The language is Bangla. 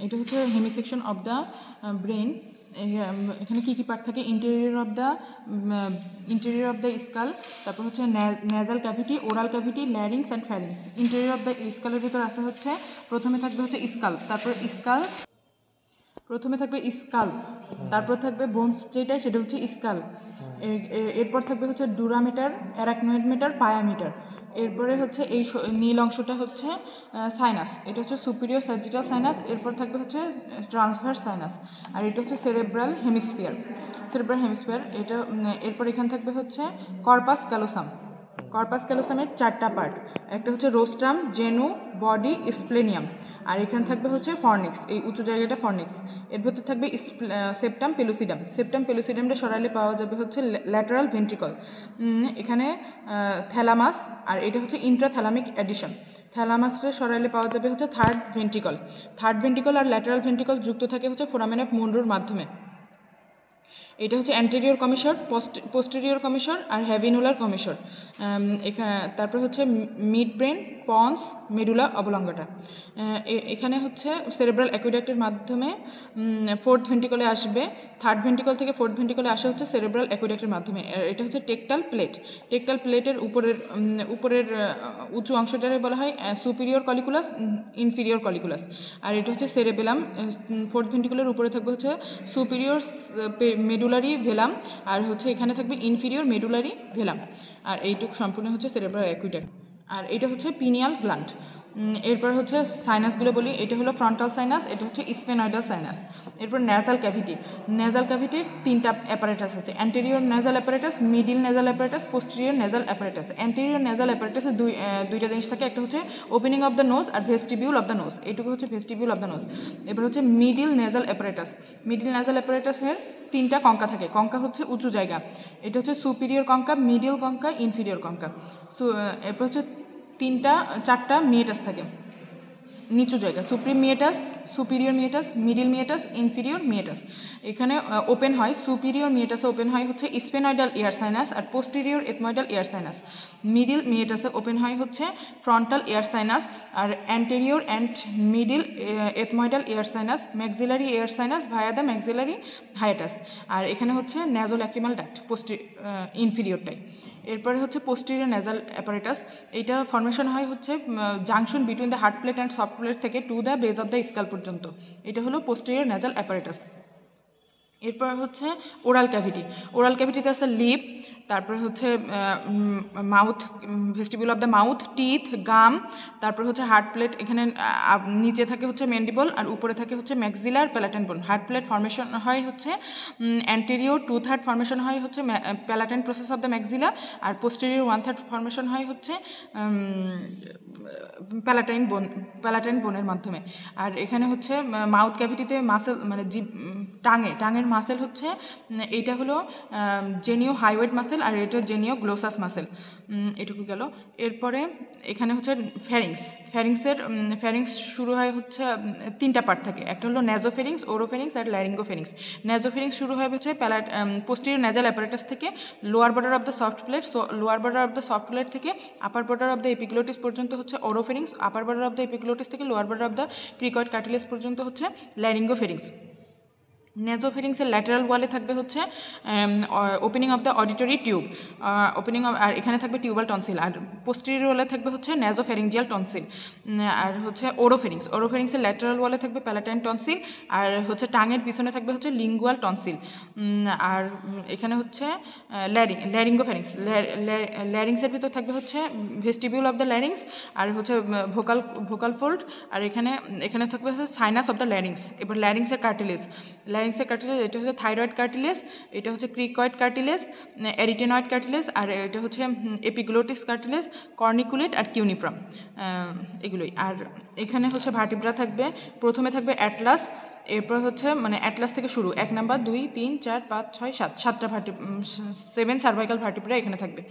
এটা হচ্ছে হেমিসেকশন অফ দ্য ব্রেন। এখানে কী কী পার্ট থাকে? ইন্টেরিয়র অফ দ্য স্কাল, তারপর হচ্ছে nasal cavity, oral cavity, larynx and pharynx. Interior of the স্কালের ভিতর আসা হচ্ছে প্রথমে থাকবে হচ্ছে স্কাল, তারপর থাকবে বোনস যেটা সেটা হচ্ছে স্কাল। এরপর থাকবে হচ্ছে ডুরামিটার, অ্যারাকনয়েড মিটার, পায়ামিটার। এরপরে হচ্ছে এই নীল অংশটা হচ্ছে সাইনাস, এটা হচ্ছে সুপিরিয়র স্যাজিটাল সাইনাস। এরপর থাকবে হচ্ছে ট্রান্সভার্স সাইনাস, আর এটা হচ্ছে সেরেব্রাল হেমিস্ফিয়ার। এটা এরপর এখানে থাকবে হচ্ছে কর্পাস ক্যালোসামের 4টা পার্ট, একটা হচ্ছে রোস্ট্রাম, জেনু, বডি, স্প্লেনিয়াম, আর এখানে থাকবে হচ্ছে ফর্নিক্স, এই উঁচু জায়গাটা ফর্নিক্স। এর ভেতর থাকবে সেপ্টাম পেলুসিডামটা সরাইলে পাওয়া যাবে হচ্ছে ল্যাটারাল ভেন্ট্রিকল। এখানে থ্যালামাস, আর এটা হচ্ছে ইন্ট্রাথ্যালামিক অ্যাডিশন। থ্যালামাসটা সরাইলে পাওয়া যাবে হচ্ছে থার্ড ভেন্ট্রিকল আর ল্যাটারাল ভেন্ট্রিকল যুক্ত থাকে হচ্ছে ফোরামেন অফ মনরোর মাধ্যমে। এটা হচ্ছে অ্যান্টেরিয়র কমিশর, পোস্টেরিয়র কমিশর আর হ্যাভিনুলার কমিশর। তারপর হচ্ছে মিড ব্রেন, পন্স, মেডুলা অবলঙ্গাটা। এখানে হচ্ছে সেরেব্রাল অ্যাকুইডাক্টের মাধ্যমে ফোর্থ ভেন্ট্রিকলে আসবে, থার্ড ভেন্ট্রিকল থেকে ফোর্থ ভেন্ট্রিকলে আসা হচ্ছে সেরেব্রাল অ্যাকুইডাক্টের মাধ্যমে। এটা হচ্ছে টেকটাল প্লেটের উপরের উঁচু অংশটারে বলা হয় সুপিরিয়র কলিকুলাস, ইনফিরিয়র কলিকুলাস। আর এটা হচ্ছে সেরেবেলাম, ফোর্থ ভেন্ট্রিকলের উপরে থাকবে হচ্ছে সুপিরিয়র মেডুলারি ভেলাম, আর হচ্ছে এখানে থাকবে ইনফিরিয়র মেডুলারি ভেলাম। আর এইটুকু সম্পূর্ণ হচ্ছে সেরেব্রাল অ্যাকুইডাক্ট। আর এটা হচ্ছে পিনিয়াল গ্ল্যান্ড। এরপর হচ্ছে সাইনাসগুলো বলি। এটা হলো ফ্রন্টাল সাইনাস, এটা হচ্ছে স্ফেনয়েডাল সাইনাস। এরপর নেজাল ক্যাভিটির 3টা অ্যাপারেটাস আছে, anterior nasal apparatus, middle nasal apparatus, posterior nasal apparatus. Anterior nasal অ্যাপারেটাসে দুইটা জিনিস থাকে, একটা হচ্ছে ওপেনিং অফ দ্য নোজ আর ভেস্টিবিউল অফ দ্য নোজ, এইটুকু হচ্ছে ভেস্টিবিউল অফ দ্য নোজ। এরপর হচ্ছে মিডিল নেজাল অ্যাপারেটাসের 3টা কঙ্কা থাকে, কঙ্কা হচ্ছে উঁচু জায়গা, এটা হচ্ছে superior concha, middle concha, inferior concha. এরপর হচ্ছে 4টা মিয়েটাস থাকে নিচু জায়গা, supreme meatus, superior meatus, middle meatus, inferior meatus. এখানে ওপেন হয়, সুপিরিয়র মিয়েটাসে ওপেন হয় হচ্ছে স্ফেনয়েডাল এয়ার সাইনাস আর posterior ethmoidal air sinus. Middle মিয়েটাসে ওপেন হয় হচ্ছে ফ্রন্টাল এয়ার সাইনাস আর anterior and middle ethmoidal air sinus, maxillary air sinus via the maxillary hiatus. আর এখানে হচ্ছে ন্যাজোল্যাক্রিমাল ডাক্ট, ইনফিরিয়রটাই। এরপরে হচ্ছে পোস্টেরিয়র নেজাল অ্যাপারেটাস, এইটা ফর্মেশন হয় হচ্ছে junction between the hard palate and soft palate থেকে to the base of the skull পর্যন্ত, এটা হলো পোস্টেরিয়র নেজাল অ্যাপারেটাস। এরপর হচ্ছে ওরাল ক্যাভিটিতে আছে লিপ, তারপরে হচ্ছে mouth, vestibule of the mouth, teeth, gum, তারপর হচ্ছে হার্ট প্লেট, এখানে নিচে থাকে হচ্ছে ম্যান্ডিবল আর উপরে থাকে হচ্ছে ম্যাক্সিলার প্যালাটেন বোন। হার্ট প্লেট ফর্মেশন হয় হচ্ছে অ্যান্টেরিয়র 2/3 ফর্মেশন হয় হচ্ছে palatine process of the maxilla, আর পোস্টেরিয়র 1/3 ফর্মেশন হয় হচ্ছে প্যালাটাইন বোনের মাধ্যমে। আর এখানে হচ্ছে মাউথ ক্যাভিটিতে মাসেল, মানে টাঙের মাসেল হচ্ছে এইটা হলো জেনিও হাইওয়েড মাসেল আর এটা জেনিও গ্লোসাস মাসেল। এটুকু গেল। এরপরে এখানে হচ্ছে ফ্যারিংস শুরু হয় হচ্ছে 3টা পার্ট থাকে, একটা হলো নেজোফেরিংস, ওরোফেরিংস আর ল্যারিঙ্গোফেরিংস। নেজোফেরিংস শুরু হয় হচ্ছে পোস্টেরিয়র নেজাল অ্যাপারেটাস থেকে lower border of the soft palate থেকে upper border of the epiglottis পর্যন্ত হচ্ছে oropharynx, upper border of the epiglottis থেকে lower border of the cricoid cartilage পর্যন্ত হচ্ছে ল্যারিঙ্গোফেরিংস। নেজোফেরিংসের ল্যাটারাল ওয়ালে থাকবে হচ্ছে opening of the auditory tube, আর এখানে থাকবে টিউবাল টনসিল। আর পোস্টেরিয়র ওয়ালে থাকবে হচ্ছে নেজোফেরিঞ্জিয়াল টনসিল। আর হচ্ছে ওরোফেরিংসের ল্যাটারাল ওয়ালে থাকবে প্যালাটাইন টনসিল, আর হচ্ছে টাঙের পিছনে থাকবে হচ্ছে লিঙ্গুয়াল টনসিল। আর এখানে হচ্ছে ল্যারিংসের ভিতর থাকবে হচ্ছে ভেস্টিবিউল অফ দ্য ল্যারিংস আর হচ্ছে ভোকাল ফোল্ড। আর এখানে থাকবে হচ্ছে সাইনাস অফ দ্য ল্যারিংস। এবার ল্যারিংসের কার্টিলেজ, এটা হচ্ছে থাইরয়েড কার্টিলেজ, এটা হচ্ছে ক্রিকয়েড কার্টিলেজ, এরিটেনয়েড কার্টিলেজ, আর এটা হচ্ছে এপিগ্লোটিস কার্টিলেজ, কর্নিকুলেট আর কিউনিফ্রাম, এগুলোই। আর এখানে হচ্ছে ভার্টিব্রা থাকবে, প্রথমে থাকবে অ্যাটলাস, এরপর হচ্ছে মানে অ্যাটলাস থেকে শুরু 1 নাম্বার 2 3 4 5 6 7 7টা 7 সার্ভাইকাল ভার্টিব্রা এখানে থাকবে।